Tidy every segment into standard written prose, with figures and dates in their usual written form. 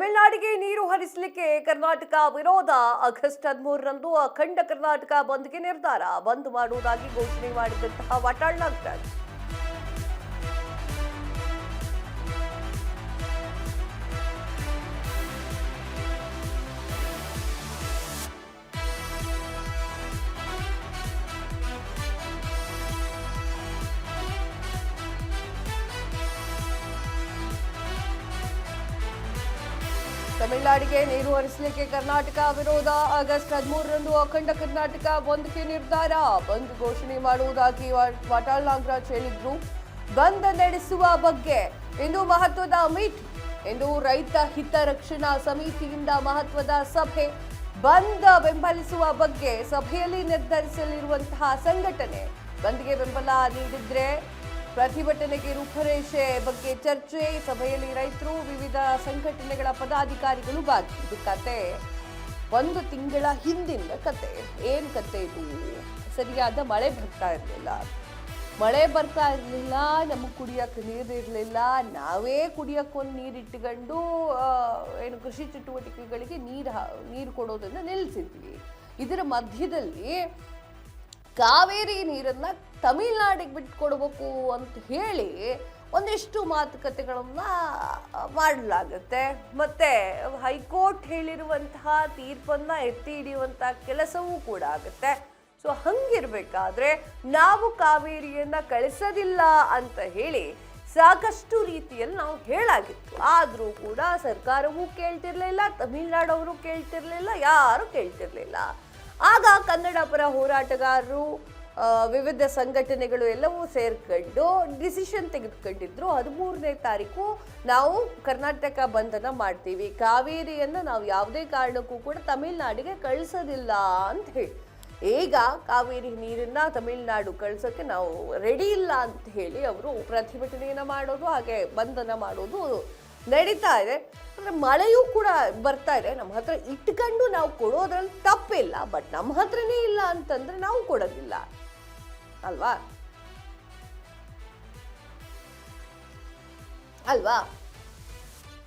ತಮಿಳುನಾಡಿಗೆ ನೀರು ಹರಿಸಲಿಕ್ಕೆ ಕರ್ನಾಟಕ ವಿರೋಧ. ಆಗಸ್ಟ್ 13ರಂದು ಅಖಂಡ ಕರ್ನಾಟಕ ಬಂದ್ಗೆ ನಿರ್ಧಾರ. ಬಂದ್ ಮಾಡುವುದಾಗಿ ಘೋಷಣೆ ಮಾಡಿದಂತಹ ವಾಟಾಳ್ ನಾಗರಾಜ್. ತಮಿಳುನಾಡಿಗೆ ನೀರು ಹರಿಸಲಿಕ್ಕೆ ಕರ್ನಾಟಕ ವಿರೋಧ. ಆಗಸ್ಟ್ 13ರಂದು ಅಖಂಡ ಕರ್ನಾಟಕ ಬಂದ್ಗೆ ನಿರ್ಧಾರ. ಬಂದ್ ಘೋಷಣೆ ಮಾಡುವುದಾಗಿ ವಾಟಾಳ್ ನಾಗರಾಜ್ ಹೇಳಿದ್ರು. ಬಂದ್ ನಡೆಸುವ ಬಗ್ಗೆ ಇಂದು ಮಹತ್ವದ ಮೀಟಿಂಗ್. ಇಂದು ರೈತ ಹಿತ ರಕ್ಷಣಾ ಸಮಿತಿಯಿಂದ ಮಹತ್ವದ ಸಭೆ. ಬಂದ್ ಬೆಂಬಲಿಸುವ ಬಗ್ಗೆ ಸಭೆಯಲ್ಲಿ ನಿರ್ಧರಿಸಲಿರುವಂತಹ ಸಂಘಟನೆ. ಬಂದ್ಗೆ ಬೆಂಬಲ ನೀಡಿದ್ರೆ ಪ್ರತಿಭಟನೆಗೆ ರೂಪರೇಷೆ ಬಗ್ಗೆ ಚರ್ಚೆ. ಸಭೆಯಲ್ಲಿ ರೈತರು, ವಿವಿಧ ಸಂಘಟನೆಗಳ ಪದಾಧಿಕಾರಿಗಳು ಭಾಗಿ. ಇದು ಕತೆ ಒಂದು ತಿಂಗಳ ಹಿಂದಿನ ಕತೆ. ಏನ್ ಕತೆ ಇದು? ಸರಿಯಾದ ಮಳೆ ಬರ್ತಾ ಇರಲಿಲ್ಲ. ನಮಗೆ ಕುಡಿಯಕ್ಕೆ ನೀರಿರಲಿಲ್ಲ. ನಾವೇ ಕುಡಿಯಕ್ಕೊಂದು ನೀರು ಇಟ್ಟುಕೊಂಡು ಏನು ಕೃಷಿ ಚಟುವಟಿಕೆಗಳಿಗೆ ನೀರು ಕೊಡೋದನ್ನ ನಿಲ್ಲಿಸಿದ್ವಿ. ಇದರ ಮಧ್ಯದಲ್ಲಿ ಕಾವೇರಿ ನೀರನ್ನ ತಮಿಳುನಾಡಿಗೆ ಬಿಟ್ಕೊಡ್ಬೇಕು ಅಂತ ಹೇಳಿ ಒಂದಿಷ್ಟು ಮಾತುಕತೆಗಳನ್ನ ಮಾಡಲಾಗುತ್ತೆ. ಮತ್ತೆ ಹೈಕೋರ್ಟ್ ಹೇಳಿರುವಂತಹ ತೀರ್ಪನ್ನ ಎತ್ತಿ ಹಿಡಿಯುವಂತಹ ಕೆಲಸವೂ ಕೂಡ ಆಗುತ್ತೆ. ಸೊ ಹಂಗಿರ್ಬೇಕಾದ್ರೆ ನಾವು ಕಾವೇರಿಯನ್ನ ಕಳಿಸೋದಿಲ್ಲ ಅಂತ ಹೇಳಿ ಸಾಕಷ್ಟು ರೀತಿಯಲ್ಲಿ ನಾವು ಹೇಳಾಗಿತ್ತು. ಆದ್ರೂ ಕೂಡ ಸರ್ಕಾರವೂ ಕೇಳ್ತಿರ್ಲಿಲ್ಲ, ತಮಿಳುನಾಡವರು ಕೇಳ್ತಿರ್ಲಿಲ್ಲ, ಯಾರು ಕೇಳ್ತಿರ್ಲಿಲ್ಲ. ಆಗ ಕನ್ನಡ ಪರ ಹೋರಾಟಗಾರರು, ವಿವಿಧ ಸಂಘಟನೆಗಳು ಎಲ್ಲವೂ ಸೇರ್ಕೊಂಡು ಡಿಸಿಷನ್ ತೆಗೆದುಕೊಂಡಿದ್ರು. 13ನೇ ತಾರೀಕು ನಾವು ಕರ್ನಾಟಕ ಬಂಧನ ಮಾಡ್ತೀವಿ, ಕಾವೇರಿಯನ್ನು ನಾವು ಯಾವುದೇ ಕಾರಣಕ್ಕೂ ಕೂಡ ತಮಿಳುನಾಡಿಗೆ ಕಳಿಸೋದಿಲ್ಲ ಅಂತ ಹೇಳಿ. ಈಗ ಕಾವೇರಿ ನೀರನ್ನ ತಮಿಳುನಾಡು ಕಳ್ಸೋಕ್ಕೆ ನಾವು ರೆಡಿ ಇಲ್ಲ ಅಂತ ಹೇಳಿ ಅವರು ಪ್ರತಿಭಟನೆಯನ್ನ ಮಾಡೋದು, ಹಾಗೆ ಬಂಧನ ಮಾಡೋದು ನಡೀತಾ ಇದೆ. ಅಂದರೆ ಮಳೆಯೂ ಕೂಡ ಬರ್ತಾ ಇದೆ. ನಮ್ಮ ಹತ್ರ ಇಟ್ಕೊಂಡು ನಾವು ಕೊಡೋದ್ರಲ್ಲಿ ತಪ್ಪಿಲ್ಲ. ಬಟ್ ನಮ್ಮ ಹತ್ರನೇ ಇಲ್ಲ ಅಂತಂದ್ರೆ ನಾವು ಕೊಡೋದಿಲ್ಲ ಅಲ್ವಾ?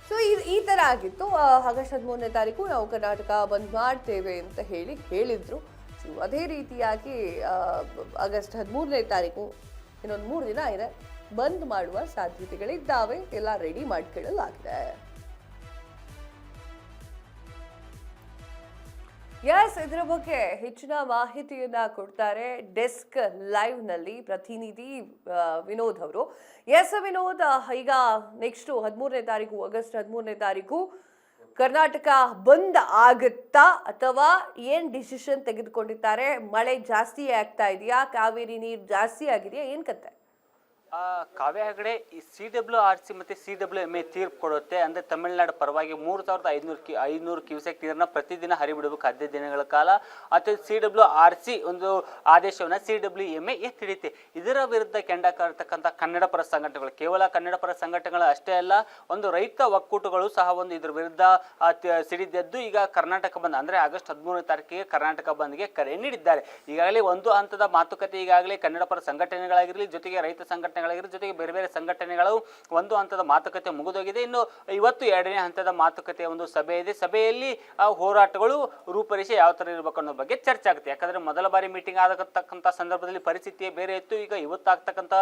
ಸೊ ಈ ತರ ಆಗಿತ್ತು. ಆಗಸ್ಟ್ 13ನೇ ತಾರೀಕು ನಾವು ಕರ್ನಾಟಕ ಬಂದ್ ಮಾಡ್ತೇವೆ ಅಂತ ಹೇಳಿದ್ರು. ಸೊ ಅದೇ ರೀತಿಯಾಗಿ ಆಗಸ್ಟ್ 13ನೇ ತಾರೀಕು ಇನ್ನೊಂದು 3 ದಿನ ಇದೆ, ಬಂದ್ ಮಾಡುವ ಸಾಧ್ಯತೆಗಳಿದ್ದಾವೆ. ಎಲ್ಲ ರೆಡಿ ಮಾಡ್ಕೊಳ್ಳಲಾಗಿದೆ. ಇದರ ಬಗ್ಗೆ ಹೆಚ್ಚಿನ ಮಾಹಿತಿಯನ್ನ ಕೊಡ್ತಾರೆ ಡೆಸ್ಕ್ ಲೈವ್ ನಲ್ಲಿ ಪ್ರತಿನಿಧಿ ವಿನೋದ್ ಅವರು. ವಿನೋದ್, ಈಗ ನೆಕ್ಸ್ಟ್ 13ನೇ ತಾರೀಕು, ಆಗಸ್ಟ್ 13ನೇ ತಾರೀಕು ಕರ್ನಾಟಕ ಬಂದ್ ಆಗುತ್ತಾ ಅಥವಾ ಏನ್ ಡಿಸಿಷನ್ ತೆಗೆದುಕೊಂಡಿದ್ದಾರೆ? ಮಳೆ ಜಾಸ್ತಿ ಆಗ್ತಾ ಇದೆಯಾ? ಕಾವೇರಿ ನೀರು ಜಾಸ್ತಿ ಆಗಿದೆಯಾ? ಏನ್ ಕತೆ? ಕಾವ್ಯ ಹೆಗಡೆ ಈ CWRC ಮತ್ತು CWMA ತೀರ್ಪು ಕೊಡುತ್ತೆ. ಅಂದರೆ ತಮಿಳುನಾಡು ಪರವಾಗಿ 3500 ಕ್ಯೂಸೆಕ್ ನೀರನ್ನ ಪ್ರತಿದಿನ ಹರಿಬಿಡಬೇಕು 15 ದಿನಗಳ ಕಾಲ. ಅಥವಾ CWRC ಒಂದು ಆದೇಶವನ್ನು CWMA ಎತ್ತಿಡಿತೆ. ಇದರ ವಿರುದ್ಧ ಕೆಂಡಕಾರತಕ್ಕಂಥ ಕನ್ನಡ ಪರ ಸಂಘಟನೆಗಳು, ಕೇವಲ ಕನ್ನಡ ಪರ ಸಂಘಟನೆಗಳು ಅಷ್ಟೇ ಅಲ್ಲ, ಒಂದು ರೈತ ಒಕ್ಕೂಟಗಳು ಸಹ ಒಂದು ಇದ್ರ ವಿರುದ್ಧ ಸಿಡಿದೆದ್ದು ಈಗ ಕರ್ನಾಟಕ ಬಂದ್ ಅಂದರೆ ಆಗಸ್ಟ್ 13ನೇ ತಾರೀಕಿಗೆ ಕರ್ನಾಟಕ ಬಂದ್ಗೆ ಕರೆ ನೀಡಿದ್ದಾರೆ. ಈಗಾಗಲೇ ಒಂದು ಹಂತದ ಮಾತುಕತೆ ಈಗಾಗಲೇ ಕನ್ನಡ ಪರ ಸಂಘಟನೆಗಳಾಗಿರಲಿ, ಜೊತೆಗೆ ರೈತ ಸಂಘಟನೆಗಳಾಗಿರಲಿ, ಜೊತೆಗೆ ಬೇರೆ ಬೇರೆ ಸಂಘಟನೆಗಳು ಒಂದು ಹಂತದ ಮಾತುಕತೆ ಮುಗಿದೋಗಿದೆ. ಇನ್ನು ಇವತ್ತು 2ನೇ ಹಂತದ ಮಾತುಕತೆಯ ಒಂದು ಸಭೆ ಇದೆ. ಸಭೆಯಲ್ಲಿ ಹೋರಾಟಗಳು ರೂಪರೇಷೆ ಯಾವ ತರ ಇರಬೇಕು ಅನ್ನೋ ಬಗ್ಗೆ ಚರ್ಚೆ ಆಗುತ್ತೆ. ಯಾಕಂದ್ರೆ ಮೊದಲ ಬಾರಿ ಮೀಟಿಂಗ್ ಆಗತಕ್ಕಂಥ ಸಂದರ್ಭದಲ್ಲಿ ಪರಿಸ್ಥಿತಿಯೇ ಬೇರೆ ಇತ್ತು. ಈಗ ಇವತ್ತು ಆಗ್ತಕ್ಕಂಥ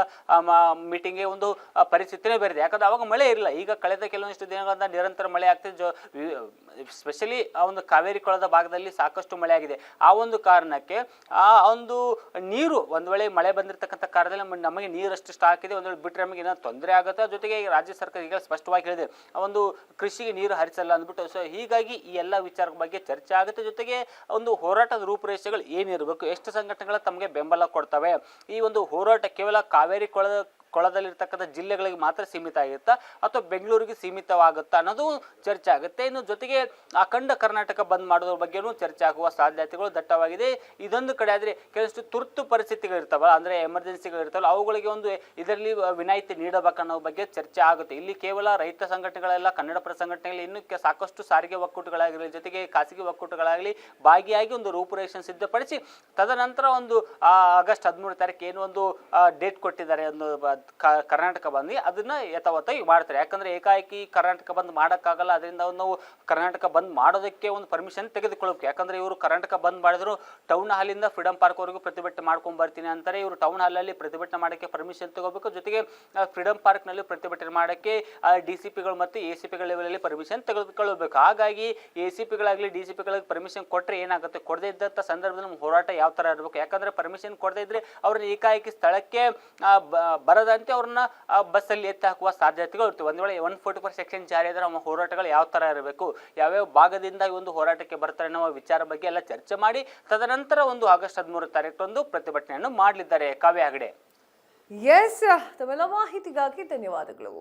ಮೀಟಿಂಗ್ಗೆ ಒಂದು ಪರಿಸ್ಥಿತಿನೇ ಬೇರೆ ಇದೆ. ಯಾಕಂದ್ರೆ ಅವಾಗ ಮಳೆ ಇರಲಿಲ್ಲ. ಈಗ ಕಳೆದ ಕೆಲವೊಂದಿಷ್ಟು ದಿನಗಳಿಂದ ನಿರಂತರ ಮಳೆ ಆಗ್ತಿದೆ. ಸ್ಪೆಷಲಿ ಆ ಒಂದು ಕಾವೇರಿ ಕೊಳದ ಭಾಗದಲ್ಲಿ ಸಾಕಷ್ಟು ಮಳೆ ಆಗಿದೆ. ಆ ಒಂದು ಕಾರಣಕ್ಕೆ ಆ ಒಂದು ನೀರು ಒಂದು ವೇಳೆ ಮಳೆ ಬಂದಿರತಕ್ಕಂಥ ಕಾರಣದಲ್ಲಿ ನಮಗೆ ನೀರಷ್ಟು ಸ್ಟಾಕ್ ಇದೆ. ಒಂದು ವೇಳೆ ಬಿಟ್ಟರೆ ನಮಗೆ ಏನೋ ತೊಂದರೆ ಆಗುತ್ತೆ. ಜೊತೆಗೆ ರಾಜ್ಯ ಸರ್ಕಾರ ಈಗ ಸ್ಪಷ್ಟವಾಗಿ ಹೇಳಿದೆ ಒಂದು ಕೃಷಿಗೆ ನೀರು ಹರಿಸಲ್ಲ ಅಂದ್ಬಿಟ್ಟು. ಸೊ ಹೀಗಾಗಿ ಈ ಎಲ್ಲ ವಿಚಾರದ ಬಗ್ಗೆ ಚರ್ಚೆ ಆಗುತ್ತೆ. ಜೊತೆಗೆ ಒಂದು ಹೋರಾಟದ ರೂಪುರೇಷೆಗಳು ಏನಿರಬೇಕು, ಎಷ್ಟು ಸಂಘಟನೆಗಳು ತಮಗೆ ಬೆಂಬಲ ಕೊಡ್ತವೆ, ಈ ಒಂದು ಹೋರಾಟ ಕೇವಲ ಕಾವೇರಿ ಕೊಳದಲ್ಲಿರ್ತಕ್ಕಂಥ ಜಿಲ್ಲೆಗಳಿಗೆ ಮಾತ್ರ ಸೀಮಿತ ಆಗಿರುತ್ತಾ ಅಥವಾ ಬೆಂಗಳೂರಿಗೆ ಸೀಮಿತವಾಗುತ್ತಾ ಅನ್ನೋದು ಚರ್ಚೆ ಆಗುತ್ತೆ. ಇನ್ನು ಜೊತೆಗೆ ಅಖಂಡ ಕರ್ನಾಟಕ ಬಂದ್ ಮಾಡೋದ್ರ ಬಗ್ಗೆನೂ ಚರ್ಚೆ ಆಗುವ ಸಾಧ್ಯತೆಗಳು ದಟ್ಟವಾಗಿದೆ. ಇದೊಂದು ಕಡೆ ಆದರೆ ಕೆಲವಷ್ಟು ತುರ್ತು ಪರಿಸ್ಥಿತಿಗಳಿರ್ತಾವಲ್ಲ, ಅಂದರೆ ಎಮರ್ಜೆನ್ಸಿಗಳಿರ್ತಾವಲ್ಲ, ಅವುಗಳಿಗೆ ಒಂದು ಇದರಲ್ಲಿ ವಿನಾಯಿತಿ ನೀಡಬೇಕನ್ನೋ ಬಗ್ಗೆ ಚರ್ಚೆ ಆಗುತ್ತೆ. ಇಲ್ಲಿ ಕೇವಲ ರೈತ ಸಂಘಟನೆಗಳೆಲ್ಲ, ಕನ್ನಡ ಪರ ಸಂಘಟನೆಗಳು, ಇನ್ನು ಸಾಕಷ್ಟು ಸಾರಿಗೆ ಒಕ್ಕೂಟಗಳಾಗಿರಲಿ, ಜೊತೆಗೆ ಖಾಸಗಿ ಒಕ್ಕೂಟಗಳಾಗಲಿ ಭಾಗಿಯಾಗಿ ಒಂದು ರೂಪುರೇಷೆ ಸಿದ್ಧಪಡಿಸಿ ತದನಂತರ ಒಂದು ಆಗಸ್ಟ್ 13 ತಾರೀಕು ಏನು ಒಂದು ಡೇಟ್ ಕೊಟ್ಟಿದ್ದಾರೆ, ಒಂದು ಕರ್ನಾಟಕ ಬಂದು ಅದನ್ನ ಯಥಾವತ್ತಾಗಿ ಮಾಡ್ತಾರೆ. ಯಾಕಂದ್ರೆ ಏಕಾಏಕಿ ಕರ್ನಾಟಕ ಬಂದ್ ಮಾಡೋಕ್ಕಾಗಲ್ಲ. ಅದರಿಂದ ನಾವು ಕರ್ನಾಟಕ ಬಂದ್ ಮಾಡೋದಕ್ಕೆ ಒಂದು ಪರ್ಮಿಷನ್ ತೆಗೆದುಕೊಳ್ಬೇಕು. ಯಾಕಂದ್ರೆ ಇವರು ಕರ್ನಾಟಕ ಬಂದ್ ಮಾಡಿದ್ರು ಟೌನ್ ಹಾಲಿಂದ ಫ್ರೀಡಂ ಪಾರ್ಕ್ ವರೆಗೂ ಪ್ರತಿಭಟನೆ ಮಾಡ್ಕೊಂಡ್ ಬರ್ತೀನಿ ಅಂತಾರೆ. ಇವರು ಟೌನ್ ಹಾಲಲ್ಲಿ ಪ್ರತಿಭಟನೆ ಮಾಡೋಕ್ಕೆ ಪರ್ಮಿಷನ್ ತಗೋಬೇಕು. ಜೊತೆಗೆ ಫ್ರೀಡಂ ಪಾರ್ಕ್ ನಲ್ಲಿ ಪ್ರತಿಭಟನೆ ಮಾಡೋಕ್ಕೆ DCPಗಳು ಮತ್ತು ACPಗಳ ಲೆವೆಲಲ್ಲಿ ಪರ್ಮಿಷನ್ ತೆಗೆದುಕೊಳ್ಳಬೇಕು. ಹಾಗಾಗಿ ACPಗಳಾಗಲಿ DCPಗಳಿಗೆ ಪರ್ಮಿಷನ್ ಕೊಟ್ಟರೆ ಏನಾಗುತ್ತೆ, ಕೊಡದೇ ಇದ್ದಂಥ ಸಂದರ್ಭದಲ್ಲಿ ನಮ್ಮ ಹೋರಾಟ ಯಾವ ಥರ ಇರಬೇಕು. ಯಾಕಂದರೆ ಪರ್ಮಿಷನ್ ಕೊಡದೇ ಇದ್ರೆ ಅವ್ರನ್ನ ಏಕಾಏಕಿ ಸ್ಥಳಕ್ಕೆ ಬರದಂತೆ ಅವ್ರನ್ನ ಬಸ್ಸಲ್ಲಿ ಎತ್ತಿ ಹಾಕುವ ಸಾಧ್ಯತೆಗಳು ಇರ್ತವೆ. ಒಂದು ವೇಳೆ 144 ಸೆಕ್ಷನ್ ಜಾರಿ ಆದರೆ ನಮ್ಮ ಹೋರಾಟಗಳು ಯಾವ ಥರ ಇರಬೇಕು, ಯಾವ್ಯಾವ ಭಾಗದಿಂದ ಈ ಒಂದು ಹೋರಾಟಕ್ಕೆ ಬರ್ತಾರೆ ಅನ್ನೋ ವಿಚಾರ ಬಗ್ಗೆ ಎಲ್ಲ ಚರ್ಚೆ ಮಾಡಿ ತದನಂತರ ಒಂದು ಆಗಸ್ಟ್ 13 ತಾರೀಕು ಪ್ರತಿಭಟನೆಯನ್ನು ಮಾಡಲಿದ್ದಾರೆ. ಕಾವ್ಯ ಹೆಗಡೆ. ಎಸ್, ತಮ್ಮೆಲ್ಲ ಮಾಹಿತಿಗಾಗಿ ಧನ್ಯವಾದಗಳು.